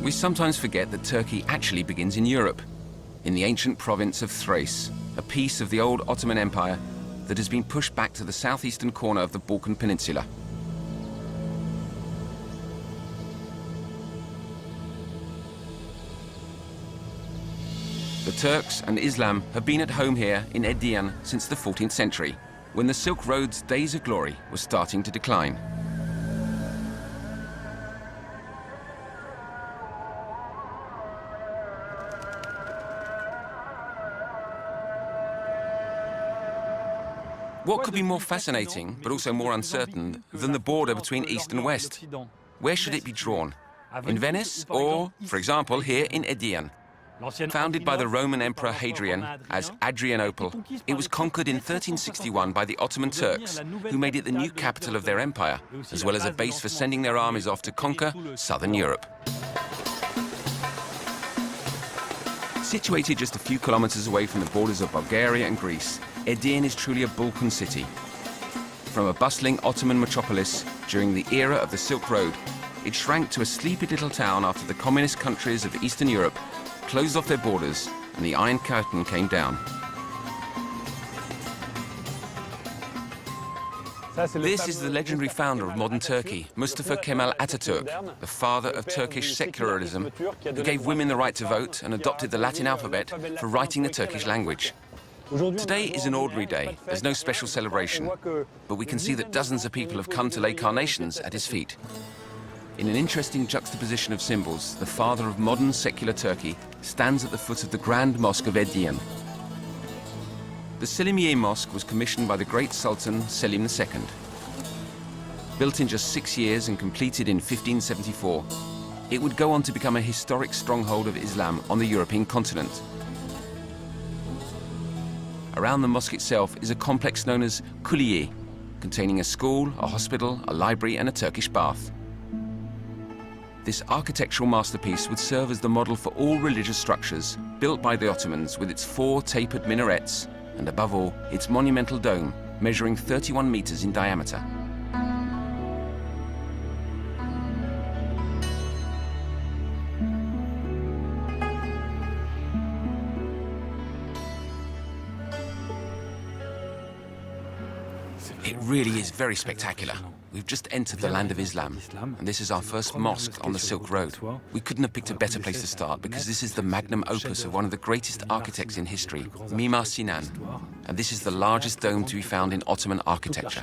We sometimes forget that Turkey actually begins in Europe, in the ancient province of Thrace, a piece of the old Ottoman Empire that has been pushed back to the southeastern corner of the Balkan Peninsula. The Turks and Islam have been at home here in Edirne since the 14th century, when the Silk Road's days of glory were starting to decline. What could be more fascinating, but also more uncertain, than the border between East and West? Where should it be drawn? In Venice or, for example, here in Edirne? Founded by the Roman Emperor Hadrian as Adrianople, it was conquered in 1361 by the Ottoman Turks, who made it the new capital of their empire, as well as a base for sending their armies off to conquer southern Europe. Situated just a few kilometers away from the borders of Bulgaria and Greece, Edirne is truly a Balkan city. From a bustling Ottoman metropolis during the era of the Silk Road, it shrank to a sleepy little town after the communist countries of Eastern Europe closed off their borders and the Iron Curtain came down. This is the legendary founder of modern Turkey, Mustafa Kemal Atatürk, the father of Turkish secularism, who gave women the right to vote and adopted the Latin alphabet for writing the Turkish language. Today is an ordinary day. There's no special celebration, but we can see that dozens of people have come to lay carnations at his feet. In an interesting juxtaposition of symbols, the father of modern secular Turkey stands at the foot of the Grand Mosque of Edirne. The Selimiye Mosque was commissioned by the great Sultan Selim II. Built in just 6 years and completed in 1574, it would go on to become a historic stronghold of Islam on the European continent. Around the mosque itself is a complex known as Kulliye, containing a school, a hospital, a library and a Turkish bath. This architectural masterpiece would serve as the model for all religious structures built by the Ottomans, with its 4 tapered minarets and, above all, its monumental dome measuring 31 meters in diameter. It really is very spectacular. We've just entered the land of Islam, and this is our first mosque on the Silk Road. We couldn't have picked a better place to start, because this is the magnum opus of one of the greatest architects in history, Mimar Sinan, and this is the largest dome to be found in Ottoman architecture.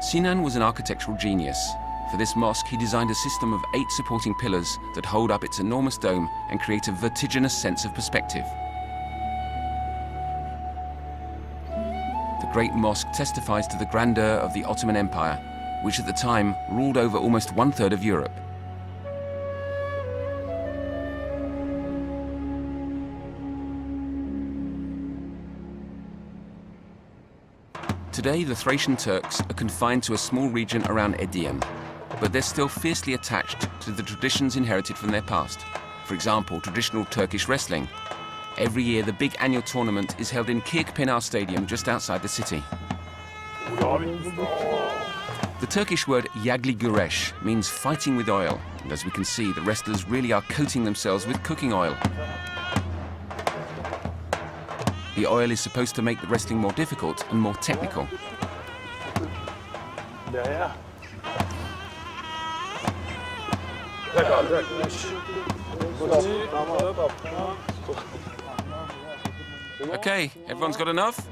Sinan was an architectural genius. For this mosque, he designed a system of 8 supporting pillars that hold up its enormous dome and create a vertiginous sense of perspective. The great mosque testifies to the grandeur of the Ottoman Empire, which at the time ruled over almost 1/3 of Europe. Today, the Thracian Turks are confined to a small region around Edirne, but they're still fiercely attached to the traditions inherited from their past. For example, traditional Turkish wrestling. Every year, the big annual tournament is held in Kırkpınar Stadium just outside the city. The Turkish word yagli güreş means fighting with oil, and as we can see, the wrestlers really are coating themselves with cooking oil. The oil is supposed to make the wrestling more difficult and more technical. Okay, everyone's got enough?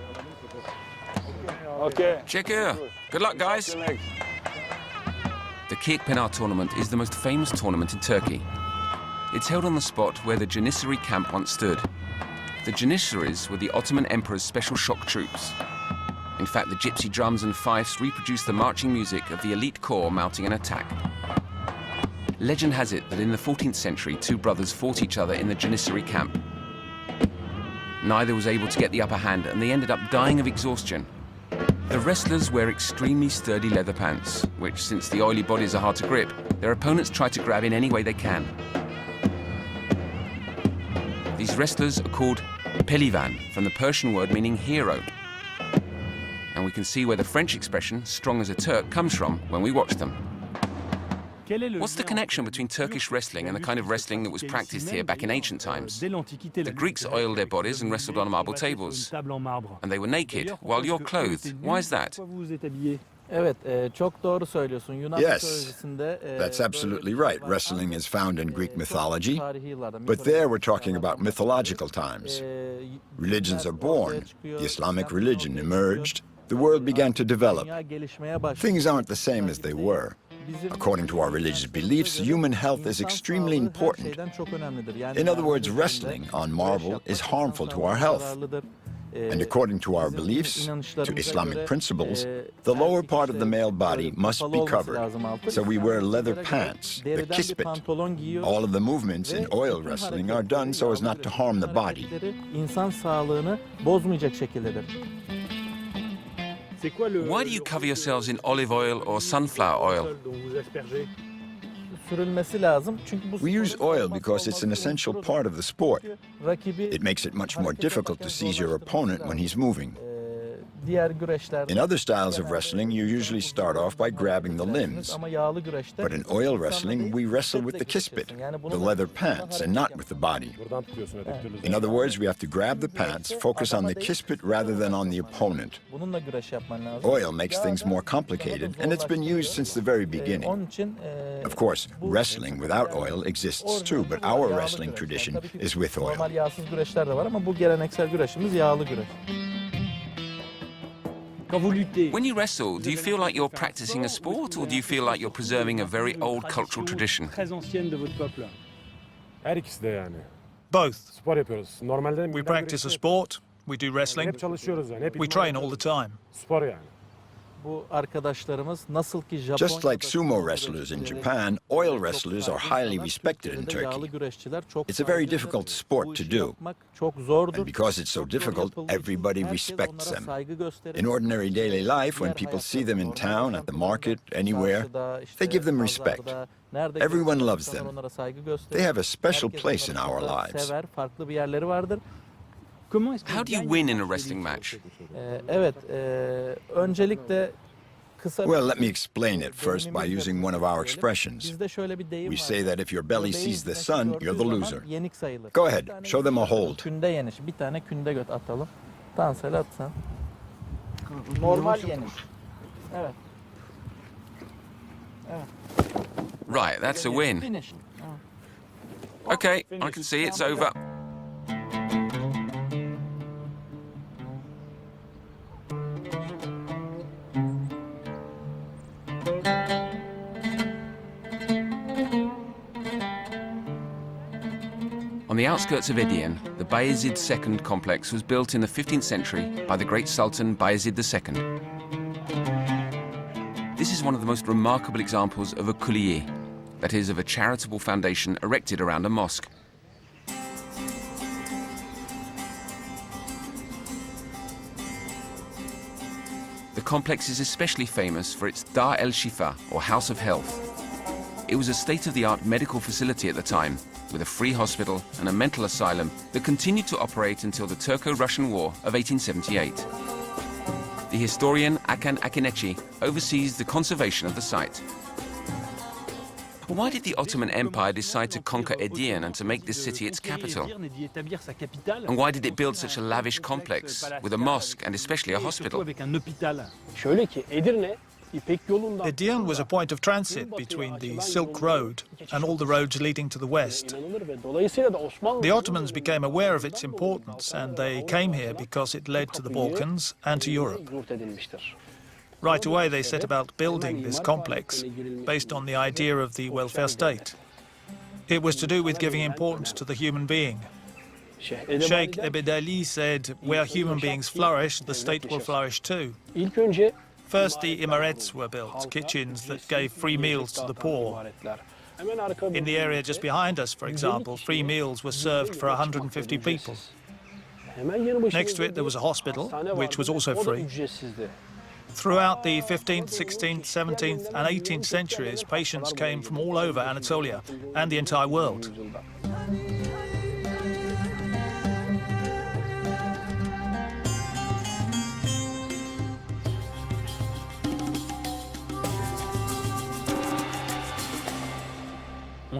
Okay. Checker. Good luck, guys. The Kırkpınar tournament is the most famous tournament in Turkey. It's held on the spot where the Janissary camp once stood. The Janissaries were the Ottoman Emperor's special shock troops. In fact, the gypsy drums and fifes reproduce the marching music of the elite corps mounting an attack. Legend has it that in the 14th century, 2 brothers fought each other in the Janissary camp. Neither was able to get the upper hand, and they ended up dying of exhaustion. The wrestlers wear extremely sturdy leather pants, which, since the oily bodies are hard to grip, their opponents try to grab in any way they can. These wrestlers are called pehlivan, from the Persian word meaning hero. And we can see where the French expression, strong as a Turk, comes from when we watch them. What's the connection between Turkish wrestling and the kind of wrestling that was practiced here back in ancient times? The Greeks oiled their bodies and wrestled on marble tables. And they were naked, while you're clothed. Why is that? Yes, that's absolutely right. Wrestling is found in Greek mythology, but there we're talking about mythological times. Religions are born. The Islamic religion emerged. The world began to develop. Things aren't the same as they were. According to our religious beliefs, human health is extremely important. In other words, wrestling on marble is harmful to our health. And according to our beliefs, to Islamic principles, the lower part of the male body must be covered. So we wear leather pants, the kispit. All of the movements in oil wrestling are done so as not to harm the body. Why do you cover yourselves in olive oil or sunflower oil? We use oil because it's an essential part of the sport. It makes it much more difficult to seize your opponent when he's moving. In other styles of wrestling, you usually start off by grabbing the limbs. But in oil wrestling, we wrestle with the kispit, the leather pants, and not with the body. In other words, we have to grab the pants, focus on the kispit rather than on the opponent. Oil makes things more complicated, and it's been used since the very beginning. Of course, wrestling without oil exists too, but our wrestling tradition is with oil. When you wrestle, do you feel like you're practicing a sport, or do you feel like you're preserving a very old cultural tradition? Both. We practice a sport, we do wrestling, we train all the time. Just like sumo wrestlers in Japan, oil wrestlers are highly respected in Turkey. It's a very difficult sport to do. And because it's so difficult, everybody respects them. In ordinary daily life, when people see them in town, at the market, anywhere, they give them respect. Everyone loves them. They have a special place in our lives. How do you win in a wrestling match? Well, let me explain it first by using one of our expressions. We say that if your belly sees the sun, you're the loser. Go ahead, show them a hold. Right, that's a win. Okay, I can see it's over. On the outskirts of Edirne, the Bayezid II complex was built in the 15th century by the great Sultan Bayezid II. This is one of the most remarkable examples of a kulliye, that is, of a charitable foundation erected around a mosque. The complex is especially famous for its Dar el-Shifa, or House of Health. It was a state-of-the-art medical facility at the time, with a free hospital and a mental asylum that continued to operate until the Turco-Russian War of 1878. The historian Hakan Akinechi oversees the conservation of the site. Why did the Ottoman Empire decide to conquer Edirne and to make this city its capital? And why did it build such a lavish complex with a mosque and especially a hospital? Edirne was a point of transit between the Silk Road and all the roads leading to the west. The Ottomans became aware of its importance, and they came here because it led to the Balkans and to Europe. Right away they set about building this complex based on the idea of the welfare state. It was to do with giving importance to the human being. Sheikh Ebed Ali said, "Where human beings flourish, the state will flourish too." First, the imarets were built, kitchens that gave free meals to the poor. In the area just behind us, for example, free meals were served for 150 people. Next to it, there was a hospital, which was also free. Throughout the 15th, 16th, 17th and 18th centuries, patients came from all over Anatolia and the entire world.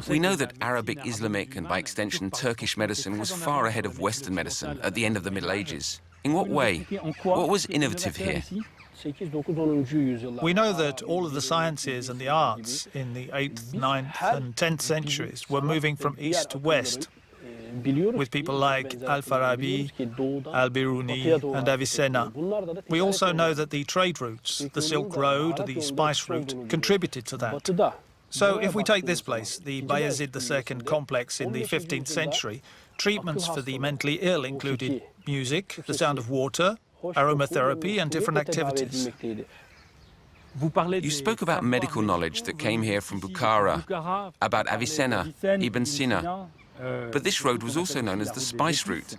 We know that Arabic, Islamic, and by extension Turkish medicine was far ahead of Western medicine at the end of the Middle Ages. In what way? What was innovative here? We know that all of the sciences and the arts in the 8th, 9th and 10th centuries were moving from east to west, with people like Al-Farabi, Al-Biruni and Avicenna. We also know that the trade routes, the Silk Road, the spice route, contributed to that. So if we take this place, the Bayezid II complex in the 15th century, treatments for the mentally ill included music, the sound of water, aromatherapy and different activities. You spoke about medical knowledge that came here from Bukhara, about Avicenna, Ibn Sina. But this road was also known as the spice route.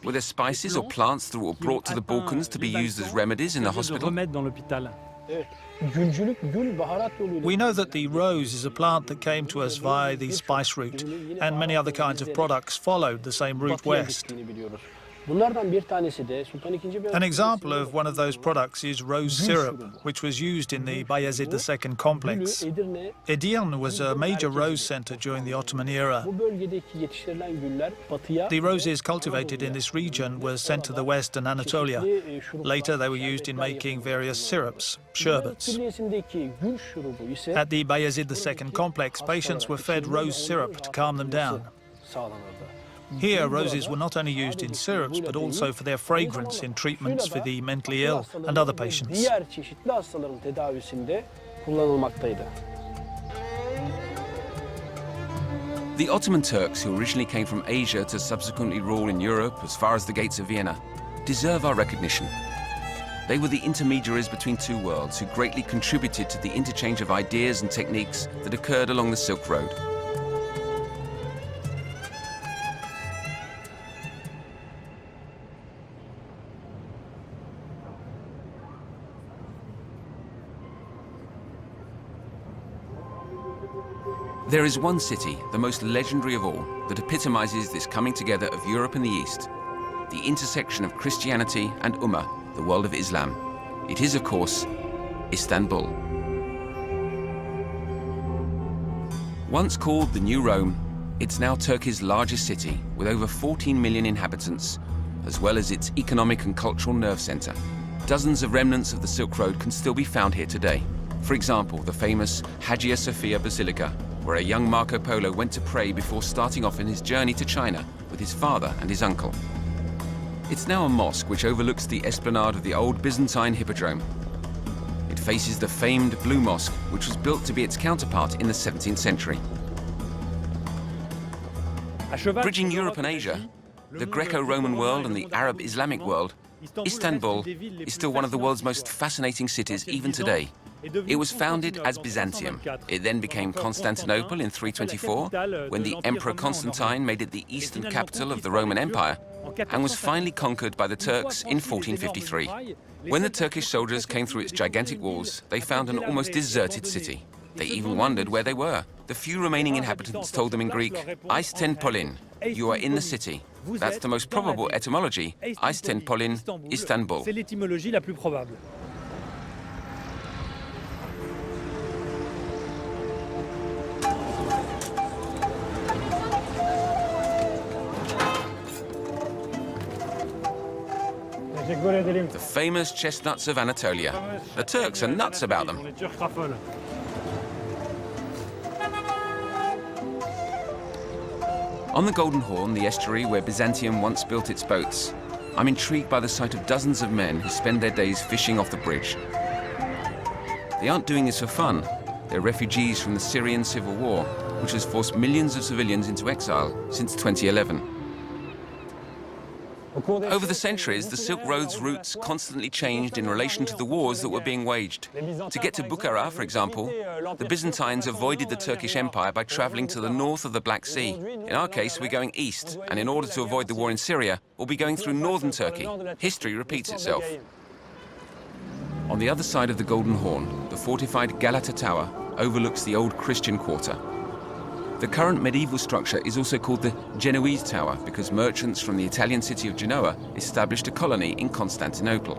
Were there spices or plants that were brought to the Balkans to be used as remedies in the hospital? We know that the rose is a plant that came to us via the spice route, and many other kinds of products followed the same route west. An example of one of those products is rose syrup, which was used in the Bayezid II complex. Edirne was a major rose centre during the Ottoman era. The roses cultivated in this region were sent to the west and Anatolia. Later they were used in making various syrups, sherbets. At the Bayezid II complex, patients were fed rose syrup to calm them down. Here, roses were not only used in syrups, but also for their fragrance in treatments for the mentally ill and other patients. The Ottoman Turks, who originally came from Asia to subsequently rule in Europe as far as the gates of Vienna, deserve our recognition. They were the intermediaries between two worlds who greatly contributed to the interchange of ideas and techniques that occurred along the Silk Road. There is one city, the most legendary of all, that epitomizes this coming together of Europe and the East, the intersection of Christianity and Ummah, the world of Islam. It is, of course, Istanbul. Once called the New Rome, it's now Turkey's largest city, with over 14 million inhabitants, as well as its economic and cultural nerve center. Dozens of remnants of the Silk Road can still be found here today. For example, the famous Hagia Sophia Basilica, where a young Marco Polo went to pray before starting off in his journey to China with his father and his uncle. It's now a mosque which overlooks the esplanade of the old Byzantine Hippodrome. It faces the famed Blue Mosque, which was built to be its counterpart in the 17th century. Bridging Europe and Asia, the Greco-Roman world and the Arab-Islamic world, Istanbul is still one of the world's most fascinating cities even today. It was founded as Byzantium. It then became Constantinople in 324, when the Emperor Constantine made it the eastern capital of the Roman Empire, and was finally conquered by the Turks in 1453. When the Turkish soldiers came through its gigantic walls, they found an almost deserted city. They even wondered where they were. The few remaining inhabitants told them in Greek, "Eis ten polin," you are in the city. That's the most probable etymology, Eis ten polin, Istanbul. The famous chestnuts of Anatolia. The Turks are nuts about them. On the Golden Horn, the estuary where Byzantium once built its boats, I'm intrigued by the sight of dozens of men who spend their days fishing off the bridge. They aren't doing this for fun. They're refugees from the Syrian civil war, which has forced millions of civilians into exile since 2011. Over the centuries, the Silk Road's routes constantly changed in relation to the wars that were being waged. To get to Bukhara, for example, the Byzantines avoided the Turkish Empire by traveling to the north of the Black Sea. In our case, we're going east, and in order to avoid the war in Syria, we'll be going through northern Turkey. History repeats itself. On the other side of the Golden Horn, the fortified Galata Tower overlooks the old Christian quarter. The current medieval structure is also called the Genoese Tower because merchants from the Italian city of Genoa established a colony in Constantinople.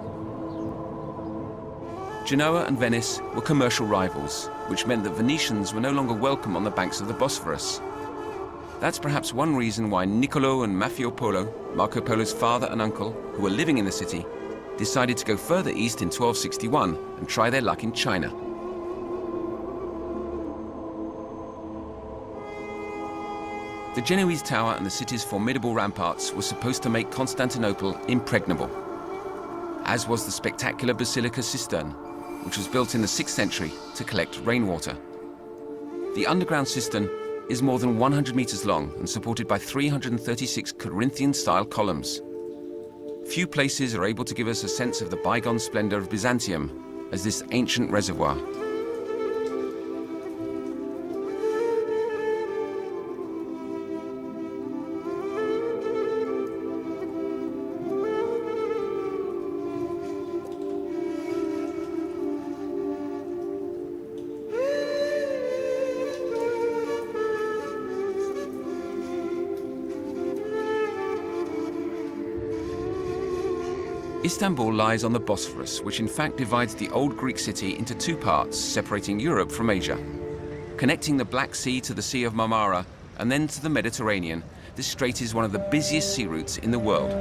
Genoa and Venice were commercial rivals, which meant that Venetians were no longer welcome on the banks of the Bosphorus. That's perhaps one reason why Niccolo and Mafio Polo, Marco Polo's father and uncle, who were living in the city, decided to go further east in 1261 and try their luck in China. The Genoese tower and the city's formidable ramparts were supposed to make Constantinople impregnable, as was the spectacular Basilica Cistern, which was built in the 6th century to collect rainwater. The underground cistern is more than 100 meters long and supported by 336 Corinthian-style columns. Few places are able to give us a sense of the bygone splendor of Byzantium as this ancient reservoir. Istanbul lies on the Bosphorus, which in fact divides the old Greek city into two parts, separating Europe from Asia. Connecting the Black Sea to the Sea of Marmara and then to the Mediterranean, this strait is one of the busiest sea routes in the world.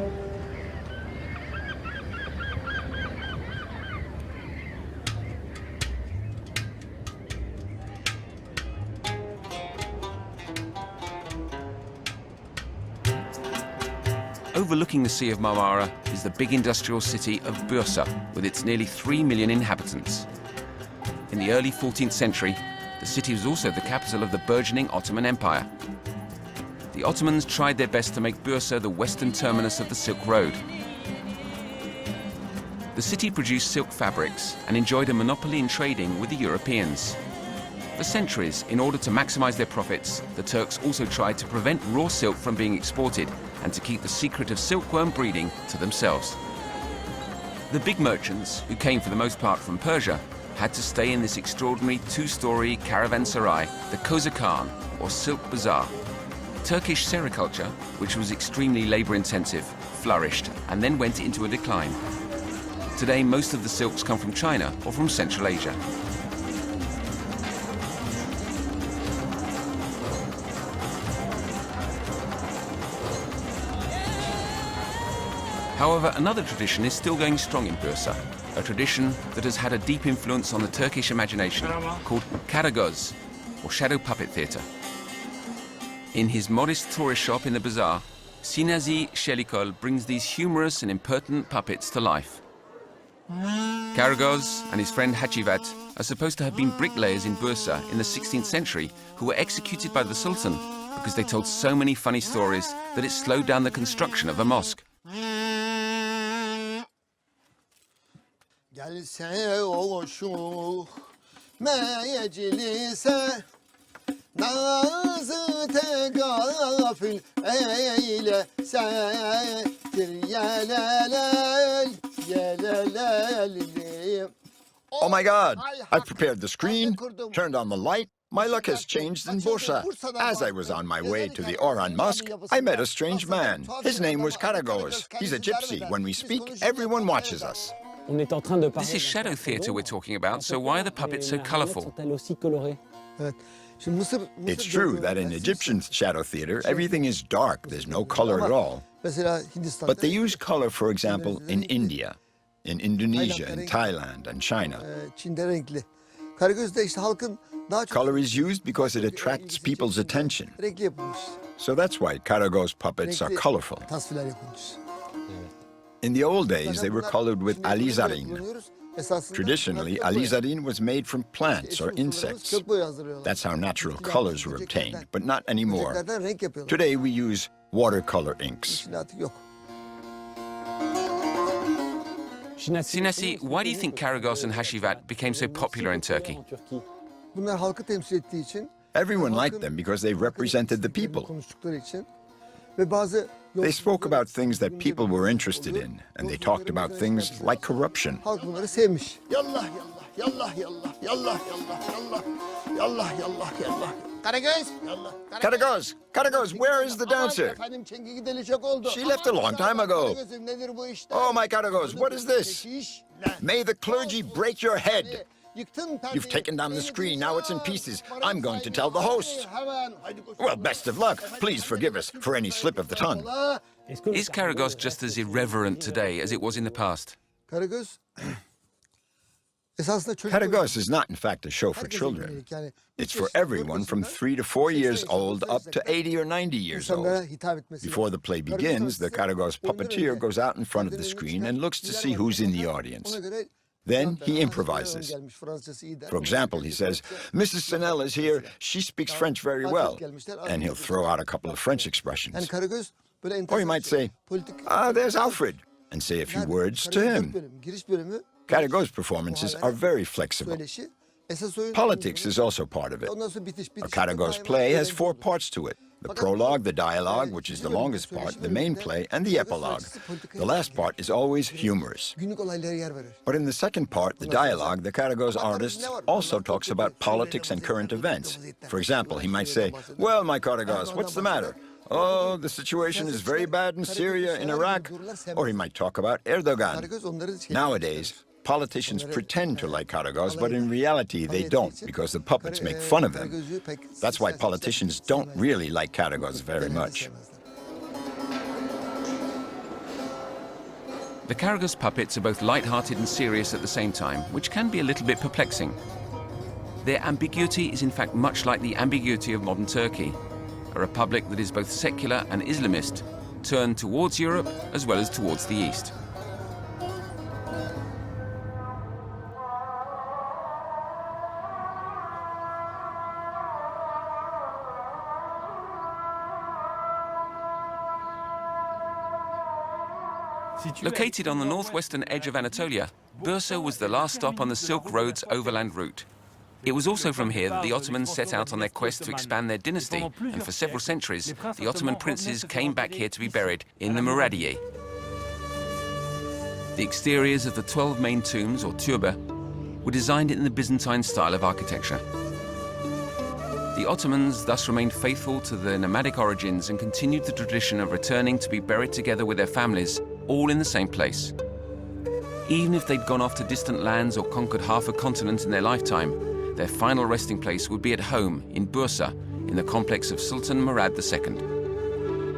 Overlooking the Sea of Marmara is the big industrial city of Bursa, with its nearly 3 million inhabitants. In the early 14th century, the city was also the capital of the burgeoning Ottoman Empire. The Ottomans tried their best to make Bursa the western terminus of the Silk Road. The city produced silk fabrics and enjoyed a monopoly in trading with the Europeans. For centuries, in order to maximize their profits, the Turks also tried to prevent raw silk from being exported and to keep the secret of silkworm breeding to themselves. The big merchants, who came for the most part from Persia, had to stay in this extraordinary two-story caravanserai, the Kozakhan, or silk bazaar. Turkish sericulture, which was extremely labor-intensive, flourished and then went into a decline. Today, most of the silks come from China or from Central Asia. However, another tradition is still going strong in Bursa, a tradition that has had a deep influence on the Turkish imagination, called Karagöz, or shadow puppet theatre. In his modest tourist shop in the bazaar, Sinazi Shelikol brings these humorous and impertinent puppets to life. Karagöz and his friend Hacivat are supposed to have been bricklayers in Bursa in the 16th century who were executed by the Sultan because they told so many funny stories that it slowed down the construction of a mosque. Gelse oşuk meclise nazı tegafül eylesedir yelelel yelelel. Oh my God! I've prepared the screen, turned on the light. My luck has changed in Bursa. As I was on my way to the Orhan Mosque, I met a strange man. His name was Karagöz. He's a gypsy. When we speak, everyone watches us. This is shadow theatre we're talking about, so why are the puppets so colourful? It's true that in Egyptian shadow theatre, everything is dark. There's no color at all. But they use color, for example, in India, in Indonesia, in Thailand, and China. Color is used because it attracts people's attention. So that's why Karagöz puppets are colorful. In the old days, they were colored with alizarin. Traditionally, alizarin was made from plants or insects. That's how natural colors were obtained, but not anymore. Today, we use watercolor inks. Sinasi, why do you think Karagöz and Hacivat became so popular in Turkey? Everyone liked them because they represented the people. They spoke about things that people were interested in, and they talked about things like corruption. Karagöz, Karagöz, where is the dancer? She left a long time ago. Oh, my Karagöz, what is this? May the clergy break your head. You've taken down the screen, now it's in pieces. I'm going to tell the host. Well, best of luck. Please forgive us for any slip of the tongue. Is Karagöz just as irreverent today as it was in the past? Karagöz is not, in fact, a show for children. It's for everyone from 3 to 4 years old up to 80 or 90 years old. Before the play begins, the Karagöz puppeteer goes out in front of the screen and looks to see who's in the audience. Then he improvises. For example, he says, Mrs. Senel is here, she speaks French very well. And he'll throw out a couple of French expressions. Or he might say, there's Alfred, and say a few words to him. Karagöz performances are very flexible. Politics is also part of it. A Karagöz play has 4 parts to it. The prologue, the dialogue, which is the longest part, the main play, and the epilogue. The last part is always humorous. But in the second part, the dialogue, the Karagöz artist also talks about politics and current events. For example, he might say, well, my Karagöz, what's the matter? Oh, the situation is very bad in Syria, in Iraq. Or he might talk about Erdogan. Nowadays, politicians pretend to like Karagöz, but in reality they don't, because the puppets make fun of them. That's why politicians don't really like Karagöz very much. The Karagöz puppets are both light-hearted and serious at the same time, which can be a little bit perplexing. Their ambiguity is in fact much like the ambiguity of modern Turkey, a republic that is both secular and Islamist, turned towards Europe as well as towards the East. Located on the northwestern edge of Anatolia, Bursa was the last stop on the Silk Road's overland route. It was also from here that the Ottomans set out on their quest to expand their dynasty, and for several centuries, the Ottoman princes came back here to be buried in the Muradiye. The exteriors of the 12 main tombs, or türbe, were designed in the Byzantine style of architecture. The Ottomans thus remained faithful to their nomadic origins and continued the tradition of returning to be buried together with their families, all in the same place. Even if they'd gone off to distant lands or conquered half a continent in their lifetime, their final resting place would be at home in Bursa, in the complex of Sultan Murad II.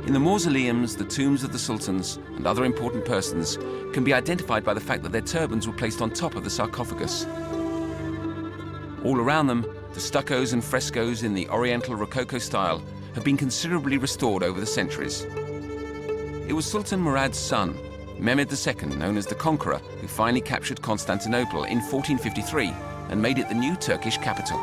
In the mausoleums, the tombs of the sultans and other important persons can be identified by the fact that their turbans were placed on top of the sarcophagus. All around them, the stuccos and frescoes in the Oriental Rococo style have been considerably restored over the centuries. It was Sultan Murad's son, Mehmed II, known as the Conqueror, who finally captured Constantinople in 1453 and made it the new Turkish capital.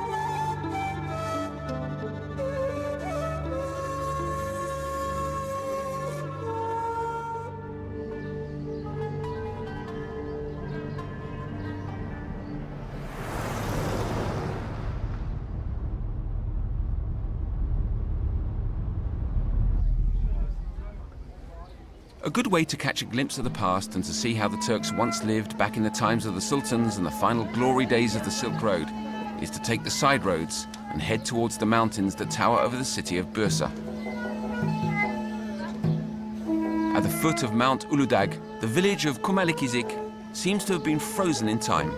A good way to catch a glimpse of the past and to see how the Turks once lived back in the times of the sultans and the final glory days of the Silk Road is to take the side roads and head towards the mountains that tower over the city of Bursa. At the foot of Mount Uludag, the village of Kumalikizik seems to have been frozen in time.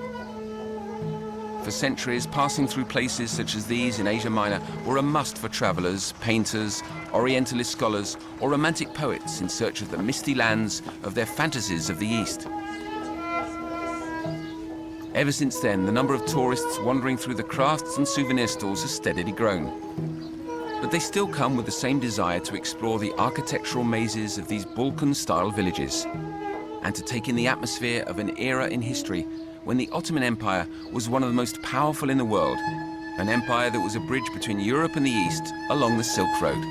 For centuries, passing through places such as these in Asia Minor were a must for travelers, painters, Orientalist scholars, or romantic poets in search of the misty lands of their fantasies of the East. Ever since then, the number of tourists wandering through the crafts and souvenir stalls has steadily grown. But they still come with the same desire to explore the architectural mazes of these Balkan-style villages and to take in the atmosphere of an era in history when the Ottoman Empire was one of the most powerful in the world, an empire that was a bridge between Europe and the East along the Silk Road.